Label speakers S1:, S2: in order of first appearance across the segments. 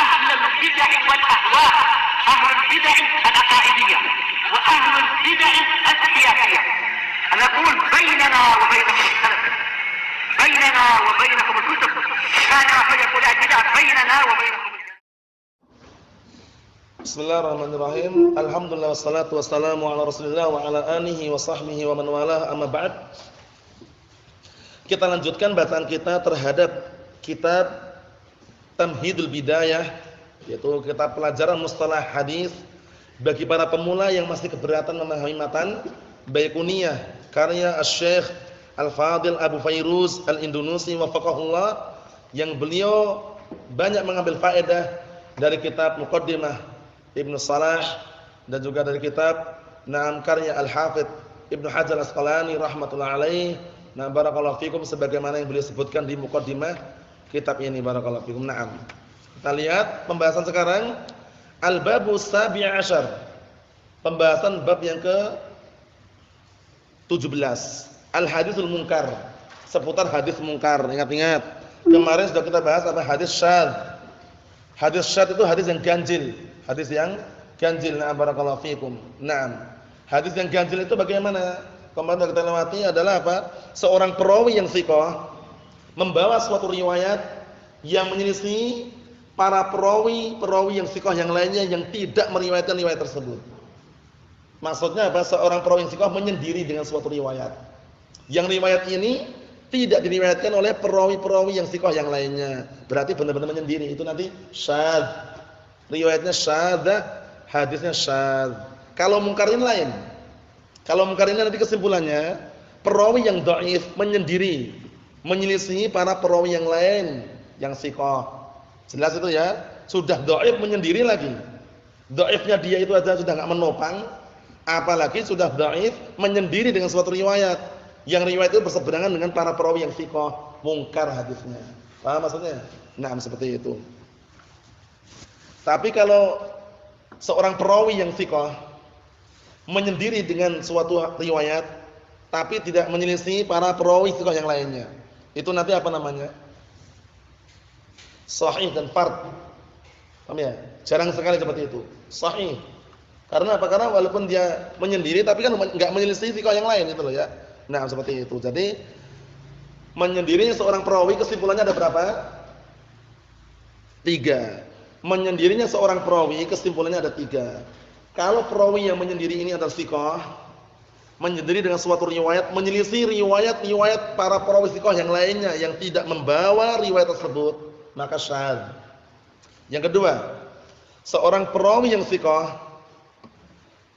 S1: أهل البدع والأهواء، أهل البدع العقائدية وأهل البدع السياسية. أنا أقول بيننا وبينكم السلف، بيننا وبينكم الكتب، كان فيقول البدع بيننا وبينكم.
S2: Bismillahirrahmanirrahim. Alhamdulillah wassalatu wassalamu ala Rasulillah wa ala alihi wa sahbihi wa man walah, amma ba'd. Kita lanjutkan bacaan kita terhadap kitab Tamhidul Bidayah, yaitu kitab pelajaran mustalah hadis bagi para pemula yang masih keberatan memahami matan Baiquniyah karya Asy-Syaikh Al-Fadil Abu Fairuz Al-Indonusi wafaqahullah, yang beliau banyak mengambil faedah dari kitab Muqaddimah Ibnu Salah dan juga dari kitab karya Al-Hafidz Ibnu Hajar Asqalani rahmatullah alaih. Nah, barakallahu fikum, sebagaimana yang beliau sebutkan di muqaddimah kitab ini, barakallahu fikum. Naam. Kita lihat pembahasan sekarang Al-Babu Sabi' Asyar. Pembahasan bab yang ke-17. Al-Haditsul Munkar. Seputar hadis munkar. Ingat-ingat. Kemarin sudah kita bahas apa? Hadis syadz. Hadis syadz itu hadis yang ganjil. Hadis yang ganjil. Nah, barakallahu fikum. Naam. Hadis yang ganjil itu bagaimana? Kemarin kita lewati adalah apa? Seorang perawi yang thiqah membawa suatu riwayat yang menyelisih para perawi yang thiqah yang lainnya yang tidak meriwayatkan riwayat tersebut. Maksudnya apa? Seorang perawi yang thiqah menyendiri dengan suatu riwayat. Yang riwayat ini tidak diriwayatkan oleh perawi-perawi yang thiqah yang lainnya. Berarti benar-benar menyendiri. Itu nanti syadz. Riwayatnya syadzah, hadisnya syadz. Kalau mungkar ini lain. Kalau mungkar ini nanti kesimpulannya perawi yang dhaif menyendiri, menyelisih para perawi yang lain yang thiqah. Jelas itu ya? Sudah dhaif menyendiri lagi. Dhaifnya dia itu aja sudah enggak menopang, apalagi sudah dhaif menyendiri dengan suatu riwayat. Yang riwayat itu berseberangan dengan para perawi yang thiqah, mungkar hadisnya. Paham maksudnya? Nah, seperti itu. Tapi kalau seorang perawi yang thiqah menyendiri dengan suatu riwayat tapi tidak menyelisih para perawi thiqah yang lainnya, itu nanti apa namanya? Sahih dan fard. Paham ya? Jarang sekali seperti itu. Sahih. Karena apa? Karena walaupun dia menyendiri tapi kan enggak menyelisih thiqah yang lain, itu loh ya. Nah, seperti itu. Jadi menyendirinya seorang perawi kesimpulannya ada berapa? 3. Menyendirinya seorang perawi kesimpulannya ada 3. Kalau perawi yang menyendiri ini adalah thiqah, menyendiri dengan suatu riwayat, menyelisih riwayat para perawi thiqah yang lainnya yang tidak membawa riwayat tersebut, maka syadz. Yang kedua, seorang perawi yang thiqah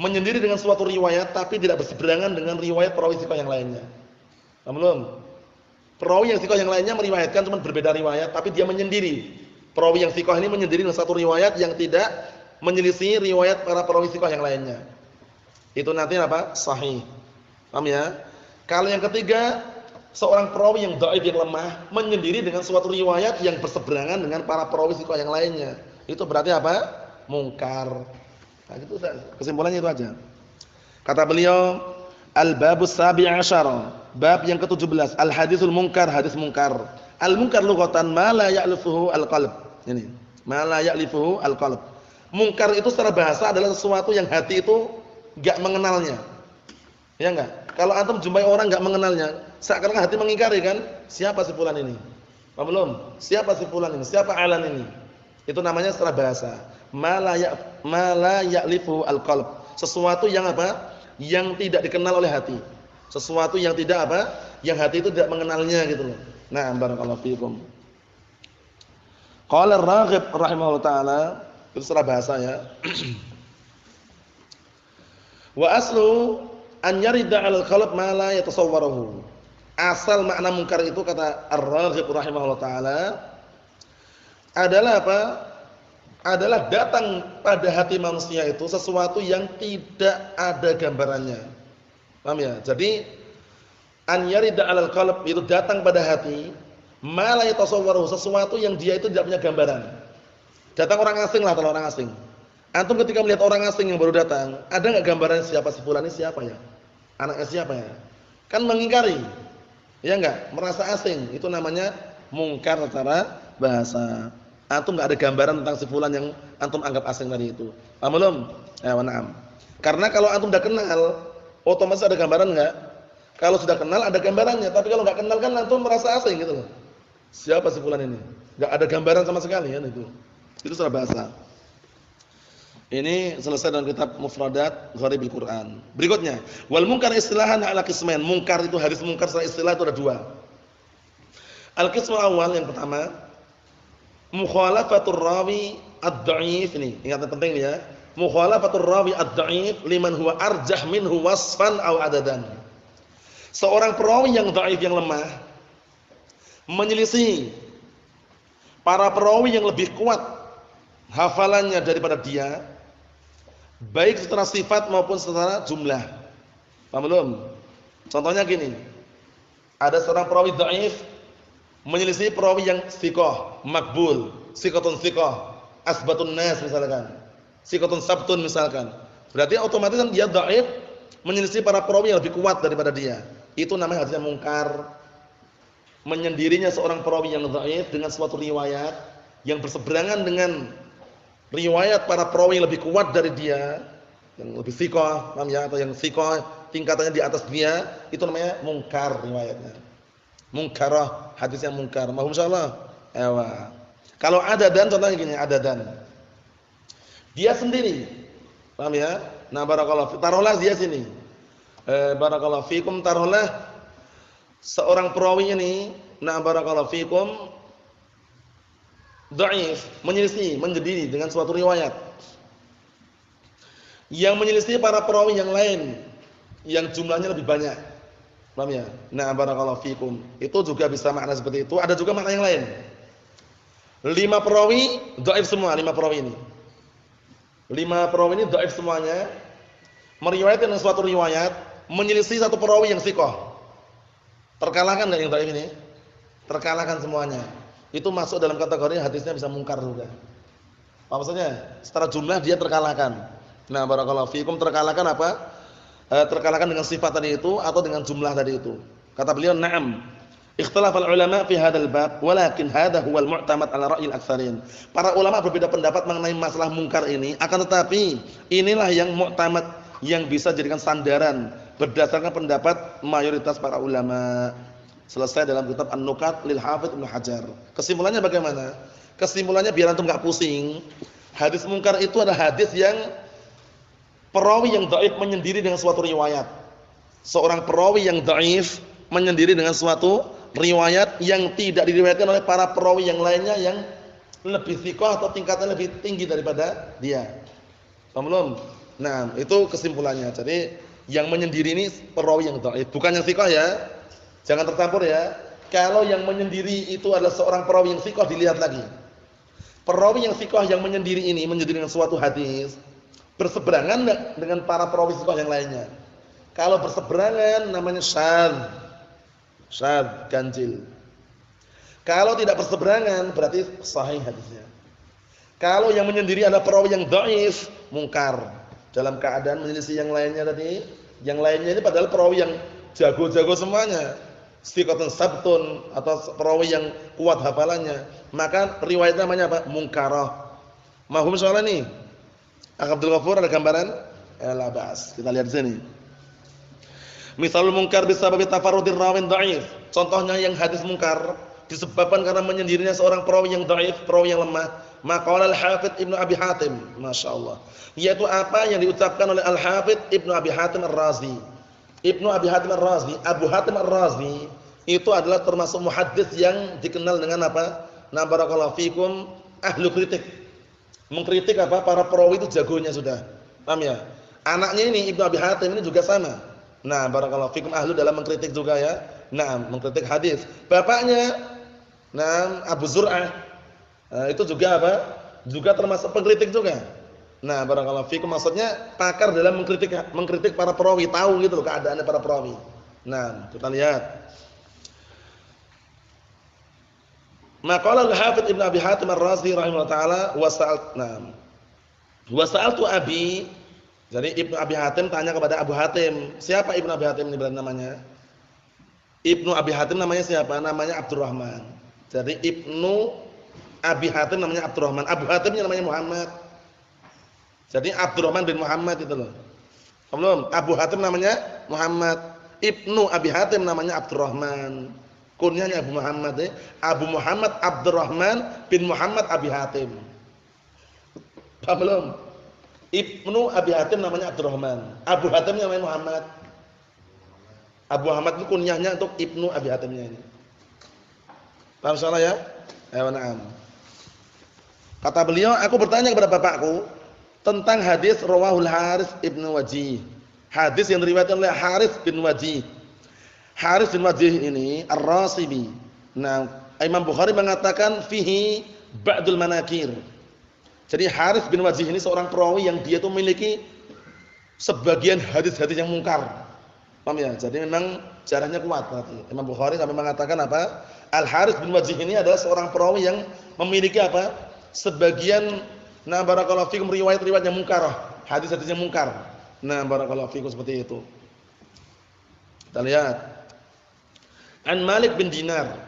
S2: menyendiri dengan suatu riwayat tapi tidak berseberangan dengan riwayat perawi thiqah yang lainnya. Paham belum? Perawi yang thiqah yang lainnya meriwayatkan cuma berbeda riwayat tapi dia menyendiri. Perawi yang thiqah ini menyendiri dengan satu riwayat yang tidak menyelisih riwayat para perawi thiqah yang lainnya. Itu nanti apa? Sahih. Paham ya? Kalau yang ketiga, seorang perawi yang dhaif yang lemah menyendiri dengan suatu riwayat yang berseberangan dengan para perawi thiqah yang lainnya. Itu berarti apa? Mungkar. Nah, itu kesimpulannya itu aja. Kata beliau, Al-Babus Sabi' Asyar, bab yang ke-17, Al-Haditsul Munkar, hadis munkar. Al-munkar lughatan ma la ya'lifuhu al-qalb. Ini, ma la ya'lifuhu al-qalb. Munkar itu secara bahasa adalah sesuatu yang hati itu enggak mengenalnya. Ya enggak? Kalau antum jumpai orang enggak mengenalnya, seakan hati mengingkari kan? Siapa si fulan ini? Paham belum? Siapa si fulan ini? Siapa alan ini? Itu namanya secara bahasa. Ma la ya'lifuhu al-qalb. Sesuatu yang apa? Yang tidak dikenal oleh hati. Sesuatu yang tidak apa? Yang hati itu tidak mengenalnya gitu loh. Nah, barakallahu fiikum. Qala Ar-Raghib rahimahullah taala, itu secara bahasa ya. Wa aslu an yarida 'alal qalb ma la yatasawwaruhu. Asal makna munkar itu kata Ar-Raghib rahimahullah taala adalah apa? Adalah datang pada hati manusia itu sesuatu yang tidak ada gambarannya. Paham ya? Jadi an yarida 'alal qalb itu datang pada hati ma la yatasawwaruhu, sesuatu yang dia itu tidak punya gambaran. Datang orang asing lah, kalau orang asing. Antum ketika melihat orang asing yang baru datang, ada enggak gambaran siapa si fulan ini, siapa ya? Anaknya siapa ya? Kan mengingkari. Ya enggak? Merasa asing. Itu namanya mungkar secara bahasa. Antum enggak ada gambaran tentang si fulan yang antum anggap asing tadi itu. Paham belum? Na'am. Karena kalau antum udah kenal, otomatis ada gambaran enggak? Kalau sudah kenal ada gambarannya, tapi kalau enggak kenal kan antum merasa asing gitu loh. Siapa si fulan ini? Enggak ada gambaran sama sekali kan itu. Itu secara bahasa. Ini selesai dalam kitab Mufradat Gharibil Quran. Berikutnya, wal munkar istilahan ala qismain. Munkar itu hadis munkar secara istilah itu ada dua. Al-qismul awal yang pertama, mukhalafatur rawi ad-dha'if ini. Ingat penting ya. Mukhalafatur rawi ad-dha'if liman huwa arjah minhu wasfan aw adadan. Seorang perawi yang dhaif yang lemah menyelisih para perawi yang lebih kuat hafalannya daripada dia, baik secara sifat maupun secara jumlah. Paham belum? Contohnya gini. Ada seorang perawi dhaif menyelisih perawi yang thiqah, makbul, thiqatun thiqah, asbatun nas misalkan. Thiqatun sabtun misalkan. Berarti otomatis kan dia dhaif menyelisih para perawi yang lebih kuat daripada dia. Itu namanya hadisnya mungkar. Menyendirinya seorang perawi yang dhaif dengan suatu riwayat yang berseberangan dengan riwayat para perawi yang lebih kuat dari dia, yang lebih thiqah, paham ya, atau yang thiqah tingkatannya di atas dia, itu namanya mungkar riwayatnya. Mungkarah, hadis yang mungkar. Mahum insyaallah. Kalau adadan contohnya gini, adadan. Dia sendiri. Paham ya? Nah, barakallahu taruhlah dia sini. Barakallahu fikum, taruhlah seorang perawi ini, nah barakallahu fikum dhaif, menyelisih, menjadi dengan suatu riwayat yang menyelisih para perawi yang lain yang jumlahnya lebih banyak. Paham ya? Nah, barakallahu fikum. Itu juga bisa makna seperti itu, ada juga makna yang lain. 5 perawi dhaif semua, 5 perawi ini. 5 perawi ini dhaif semuanya, meriwayatkan dengan suatu riwayat menyelisih satu perawi yang thiqah. Terkalahkan enggak yang dhaif ini? Terkalahkan semuanya. Itu masuk dalam kategori hadisnya bisa mungkar juga. Apa maksudnya? Secara jumlah dia terkalahkan. Nah, barakallahu fikum, terkalahkan apa? Terkalahkan dengan sifat tadi itu atau dengan jumlah tadi itu. Kata beliau, "Na'am. Ikhtilafal ulama fi hadzal bab, walakin hadha huwal mu'tamad 'ala ra'yil aktsarin." Para ulama berbeda pendapat mengenai masalah mungkar ini, akan tetapi inilah yang mu'tamad, yang bisa dijadikan sandaran berdasarkan pendapat mayoritas para ulama. Selesai dalam kitab An-Nukat lil Hafidz Ibnu Hajar. Kesimpulannya bagaimana? Kesimpulannya biar antum enggak pusing. Hadis mungkar itu adalah hadis yang perawi yang dhaif menyendiri dengan suatu riwayat. Seorang perawi yang dhaif menyendiri dengan suatu riwayat yang tidak diriwayatkan oleh para perawi yang lainnya yang lebih thiqah atau tingkatnya lebih tinggi daripada dia. Paham belum? Nah, itu kesimpulannya. Jadi yang menyendiri ini perawi yang dhaif, bukan yang thiqah ya. Jangan tercampur ya. Kalau yang menyendiri itu adalah seorang perawi yang thiqah, dilihat lagi. Perawi yang thiqah yang menyendiri ini menyendiri dengan suatu hadis berseberangan dengan para perawi thiqah yang lainnya. Kalau berseberangan namanya syadz. Syadz, ganjil. Kalau tidak berseberangan berarti sahih hadisnya. Kalau yang menyendiri adalah perawi yang dhaif, mungkar. Dalam keadaan menyelisih yang lainnya tadi, yang lainnya ini padahal perawi yang jago-jago semuanya. Thiqatun sabtun atau perawi yang kuat hafalannya, maka riwayat namanya apa? Mungkarah. Mahum soal ini. Abdul Ghafur ada gambaran? La ba'as. Kita lihat di sini. Misalul munkar bisabab tafarrudir rawin dhaif. Contohnya yang hadis mungkar disebabkan karena menyendirinya seorang perawi yang dhaif, perawi yang lemah. Maqala al-Hafidz Ibnu Abi Hatim, masyaallah. Yaitu apa yang diucapkan oleh Al-Hafidz Ibnu Abi Hatim Ar-Razi. Ibnu Abi Hatim Ar-Razi, Abu Hatim Ar-Razi itu adalah termasuk muhaddits yang dikenal dengan apa? Na barakallahu fikum, ahlu kritik. Mengkritik apa? Para perawi itu jagonya sudah. Paham ya? Anaknya ini Ibnu Abi Hatim ini juga sama. Nah, barakallahu fikum, ahlu dalam mengkritik juga ya. Nah, mengkritik hadis. Bapaknya Abu Zur'ah. Nah, itu juga apa? Juga termasuk pengkritik juga. Nah, barakallahu fikum, maksudnya pakar dalam mengkritik para perawi, tahu gitu loh keadaannya para perawi. Nah, kita lihat. Maqala al-Hafidz Ibnu Abi Hatim Ar-Razi rahimahullah taala wa sa'altu abi. Jadi Ibnu Abi Hatim tanya kepada Abu Hatim. Siapa Ibnu Abi Hatim ini berarti namanya? Ibnu Abi Hatim namanya siapa? Namanya Abdurrahman. Jadi Ibnu Abi Hatim namanya Abdurrahman. Abu Hatimnya namanya Muhammad. Jadi Abdurrahman bin Muhammad itu loh. Belum, Abu Hatim namanya Muhammad. Ibnu Abi Hatim namanya Abdurrahman. Kunyahnya Abu Muhammad ya. Abu Muhammad Abdurrahman bin Muhammad Abi Hatim. Paham belum? Ibnu Abi Hatim namanya Abdurrahman. Abu Hatim namanya Muhammad. Abu Muhammad itu kunyahnya untuk Ibnu Abi Hatimnya ini. Paham salah ya? Ayo na'am. Kata beliau, aku bertanya kepada bapakku tentang hadis rawahul Harits ibnu Wajih. Hadis yang diriwayatkan oleh Harits bin Wajih. Harits bin Wajih ini Ar-Rasibi. Nah, Imam Bukhari mengatakan fihi ba'dul manakir. Jadi Harits bin Wajih ini seorang perawi yang dia itu memiliki sebagian hadis-hadis yang mungkar. Paham ya? Jadi memang jarahnya kuat berarti. Imam Bukhari sampai mengatakan apa? Al-Harits bin Wajih ini adalah seorang perawi yang memiliki apa? Sebagian barakallahu fikum riwayat-riwayat yang mungkar, hadis-hadis yang mungkar. Barakallahu fikum seperti itu. Kita lihat. An Malik bin Dinar,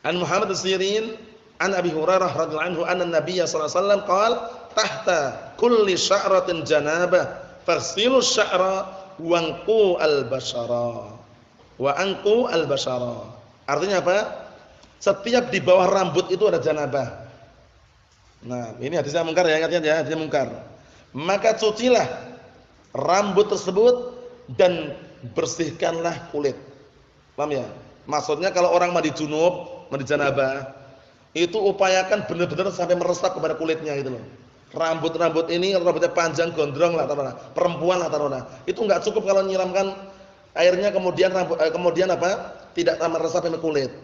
S2: an Muhammad as-Sirin, an Abi Hurairah radhiyallahu anhu anna Nabiy sallallahu alaihi wasallam qala tahta kulli sya'ratin janabah farsilu sya'ra wanqu al-bashara. Wa anqu al-bashara. Artinya apa? Setiap di bawah rambut itu ada janabah. Nah, ini hadisnya mungkar ya, ingat ya, hadisnya mungkar. Maka cucilah rambut tersebut dan bersihkanlah kulit. Paham ya? Maksudnya kalau orang mandi junub, mandi janabah, itu upayakan benar-benar sampai meresap kepada kulitnya gitu loh. Rambut-rambut ini rambutnya panjang, gondrong lah taruhlah, perempuan lah taruhlah. Itu enggak cukup kalau nyiramkan airnya kemudian kemudian apa? Tidak meresap ke kulit.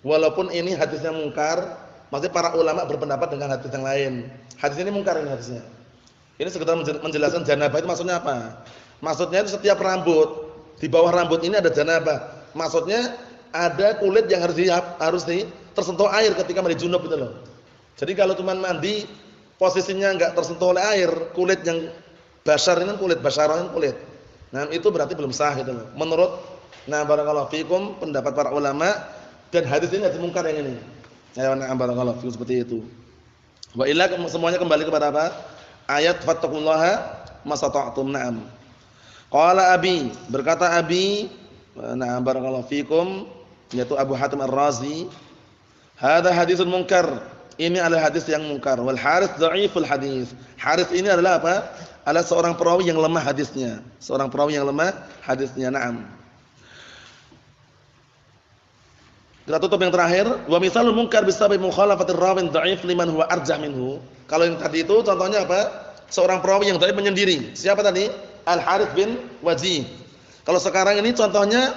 S2: Walaupun ini hadisnya mungkar, maksudnya para ulama berpendapat dengan hadis yang lain. Hadis ini mungkar ini hadisnya. Ini sekedar menjelaskan janabah itu maksudnya apa? Maksudnya itu setiap rambut, di bawah rambut ini ada janabah. Maksudnya ada kulit yang harus tersentuh air ketika mandi junub gitu loh. Jadi kalau cuma mandi posisinya enggak tersentuh oleh air, kulit yang basar ini kulit basaran kulit. Nah, itu berarti belum sah gitu loh. Menurut barakallahu fikum pendapat para ulama dan hadis ini hadis mungkar yang ini. Ya barakallahu fikum seperti itu. Wa illa semuanya kembali kepada apa? Ayat fattaqullaha masata'tum. Naam. Qala Abi, berkata Abi, barakallahu fikum, yaitu Abu Hatim Ar-Razi, hadza hadisun munkar. Ini adalah hadis yang munkar. Wal Harits dhaiful hadis. Harits ini adalah apa? Adalah seorang perawi yang lemah hadisnya. Seorang perawi yang lemah hadisnya. Naam. Kita tutup yang terakhir, wa misalul munkar bisabab mukhalafatir rawin dhaif liman huwa arjah minhu. Kalau yang tadi itu contohnya apa? Seorang perawi yang dhaif menyendiri. Siapa tadi? Al-Harits bin Wajih. Kalau sekarang ini contohnya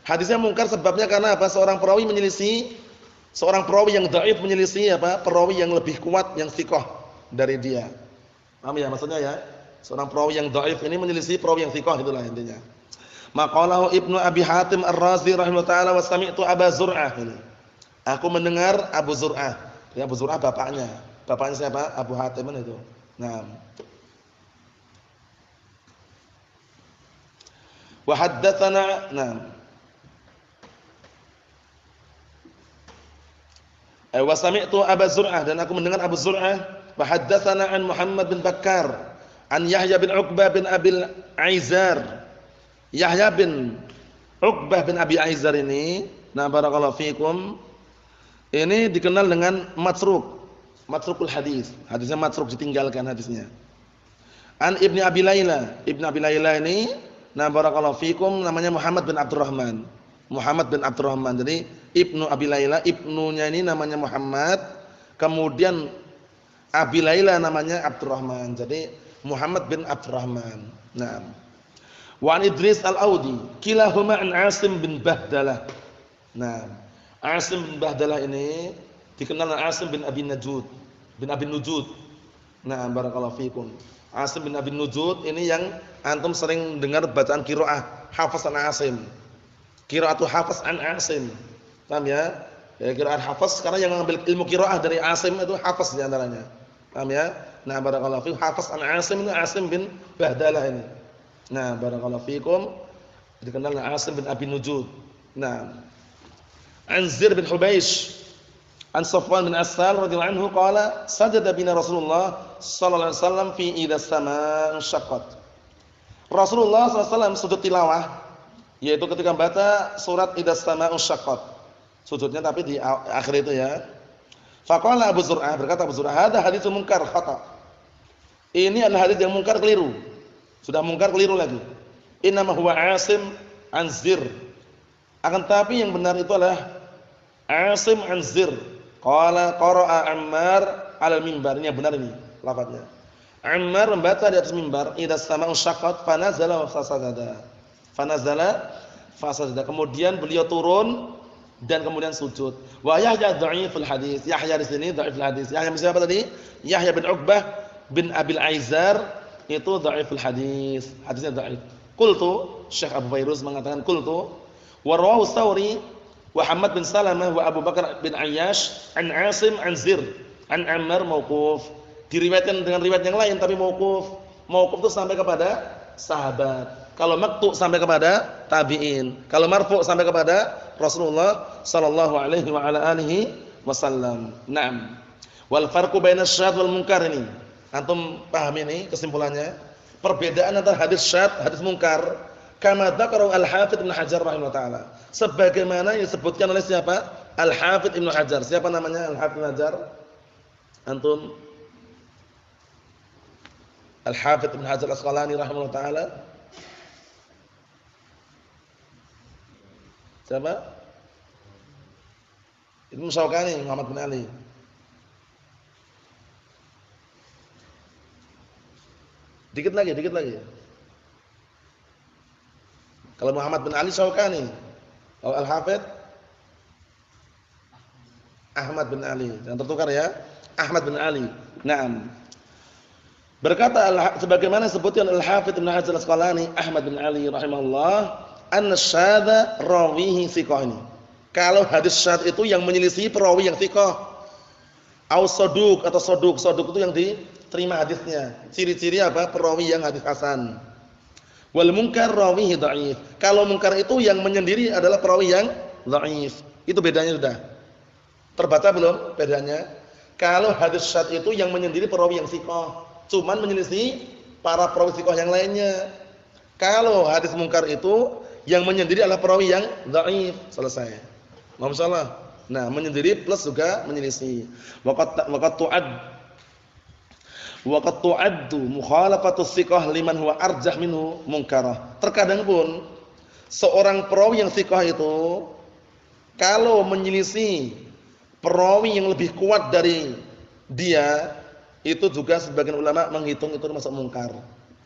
S2: hadisnya mungkar sebabnya karena apa? Seorang perawi menyelisih, seorang perawi yang dhaif menyelisih apa? Perawi yang lebih kuat yang thiqah dari dia. Paham ya maksudnya ya? Seorang perawi yang dhaif ini menyelisih perawi yang thiqah, itulah intinya. Maqalahu Ibnu Abi Hatim Ar-Razi rahimahullah taala wa sami'tu Aba Zur'ah ini. Aku mendengar Abu Zur'ah. Ya Abu Zur'ah bapaknya. Bapaknya siapa? Abu Hatim itu. Nah. Wa haddatsana, wa sami'tu Aba Zur'ah, dan aku mendengar Abu Zur'ah wa haddatsana an Muhammad bin Bakkar an Yahya bin Uqbah bin Abil Aizar. Yahya bin Uqbah bin Abi Aizar ini, barakallahu fikum, ini dikenal dengan matrukul hadis. Hadisnya matruk, ditinggalkan hadisnya. An Ibnu Abi Layla. Ibnu Abi Layla ini, barakallahu fikum, namanya Muhammad bin Abdurrahman. Muhammad bin Abdurrahman. Jadi Ibnu Abi Layla, ibnunya ini namanya Muhammad, kemudian Abi Layla namanya Abdurrahman. Jadi Muhammad bin Abdurrahman. Nah, wa an Idris Al-Audi, kilahuma an Asim bin Bahdalah. Nah, Asim bin Bahdalah ini dikenal Asim bin Abi Najud, bin Abi Nujud. Nah, barakallahu fikum. Asim bin Abi Nujud ini yang antum sering dengar bacaan qiraah, Hafiz an Asim. Qiraatu Hafiz an Asim. Paham ya? Ya qiraat Hafiz, karena yang mengambil ilmu qiraah dari Asim itu Hafiz di antaranya. Paham ya? Nah, barakallahu fikum, Hafiz an Asim itu Asim bin Bahdalah ini. Nah, barakallahu fikum, dikenal Asim bin Abi Nujud. Nah, Anzir bin Hubaish. An Safwan bin Asal radhiyallahu anhu qala sajada bina Rasulullah sallallahu alaihi wasallam fi idza samaa syaqqat. Rasulullah sallallahu alaihi wasallam sujud tilawah yaitu ketika membaca surat idza samaa syaqqat. Sujudnya tapi di akhir itu ya. Faqala Abu Zur'ah, berkata Abu Zur'ah, "Hadza haditsun munkar khata." Ini adalah hadis yang munkar keliru. Sudah munkar keliru lagi. Innama huwa Asim an Zir. Akan tapi yang benar itu adalah Asim an Zir. Qala qara'a Ammar 'alal mimbar. Ini yang benar ini lafaznya. Ammar membaca di atas mimbar, idza sama'u syaqqat fanazala wa fasajada. Fanazala fasajada. Kemudian beliau turun dan kemudian sujud. Wa Yahya dhaiful hadis. Yahya di sini dhaiful hadis. Yahya siapa tadi? Yahya bin Uqbah bin Abil Aizar itu dhaiful hadis. Hadisnya dhaif. Qultu, Syekh Abu Fairuz mengatakan qultu wa rawahu Tsawri wa Muhammad bin Salamah wa Abu Bakar bin Ayyash an Asim an Zir an Ammar mauquf. Diriwayatkan dengan riwayat yang lain tapi mauquf. Mauquf itu sampai kepada sahabat. Kalau maqtu sampai kepada tabi'in. Kalau marfu sampai kepada Rasulullah sallallahu alaihi wa ala alihi wasallam. Naam. Wal farqu baina syadz wal munkar ini. Antum paham ini kesimpulannya? Perbedaan antara hadis syadz, hadis munkar, kama dzakara Al-Hafidz Ibnu Hajar rahimahullah taala. Sebagaimana yang disebutkan oleh siapa? Al-Hafidz Ibnu Hajar. Siapa namanya Al-Hafidz Ibnu Hajar? Antum? Al-Hafidz Ibnu Hajar Al-Asqalani rahimahullah taala. Siapa? Ibnu Syaukani, Muhammad bin Ali. Dikit lagi. Kalau Muhammad bin Ali Syaukani, kalau Al-Hafidz Ahmad bin Ali. Jangan tertukar ya. Ahmad bin Ali. Naam. Berkata sebagaimana disebutkan Al-Hafidz Ibnu Hajar Al-Asqalani, Ahmad bin Ali rahimahullah, anna syadza rawihi thiqah ini. Kalau hadis syadz itu yang menyelisih perawi yang thiqah. Au saduq atau saduq. Saduq itu yang diterima hadisnya. Ciri-ciri apa? Perawi yang hadis hasan. Wal munkar rawihi dhaif. Kalau munkar itu yang menyendiri adalah perawi yang dhaif. Itu bedanya sudah. Terbaca belum bedanya? Kalau hadis syadz itu yang menyendiri perawi yang thiqah, cuman menyelisih para perawi thiqah yang lainnya. Kalau hadis munkar itu yang menyendiri adalah perawi yang dhaif. Selesai. Mohon salah. Nah, menyendiri plus juga menyelisih. Waqad tu'addu mukhalafatu thiqah liman huwa arjah minhu munkarah. Terkadang pun seorang perawi yang thiqah itu kalau menyelisih perawi yang lebih kuat dari dia, itu juga sebagian ulama menghitung itu termasuk mungkar.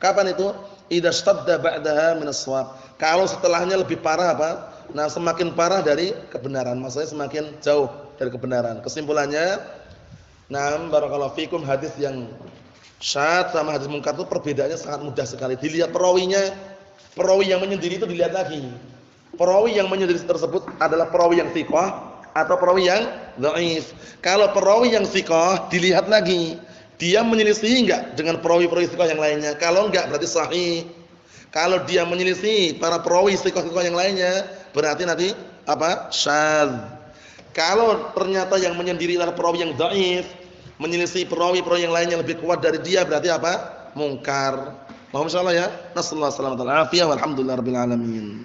S2: Kapan itu? Idza stadda ba'daha min as-shawab. Kalau setelahnya lebih parah apa? Nah, semakin parah dari kebenaran, maksudnya semakin jauh dari kebenaran. Kesimpulannya, nah, barakallahu fikum, hadis yang syadz sama hadis munkar itu perbedaannya sangat mudah sekali. Dilihat perawinya, perawi yang menyendiri itu dilihat lagi. Perawi yang menyendiri tersebut adalah perawi yang thiqah atau perawi yang dhaif. Kalau perawi yang thiqah dilihat lagi, dia menyelisih enggak dengan perawi-perawi thiqah yang lainnya? Kalau enggak berarti sahih. Kalau dia menyelisih para perawi thiqah-thiqah yang lainnya, berarti nanti apa? Syadz. Kalau ternyata yang menyendiri adalah perawi yang dhaif, menyelisih perawi-perawi yang lainnya lebih kuat dari dia, berarti apa? Mungkar. Mohon insyaallah ya. Nasallahu alaihi wasallam. Alhamdulillah rabbil alamin.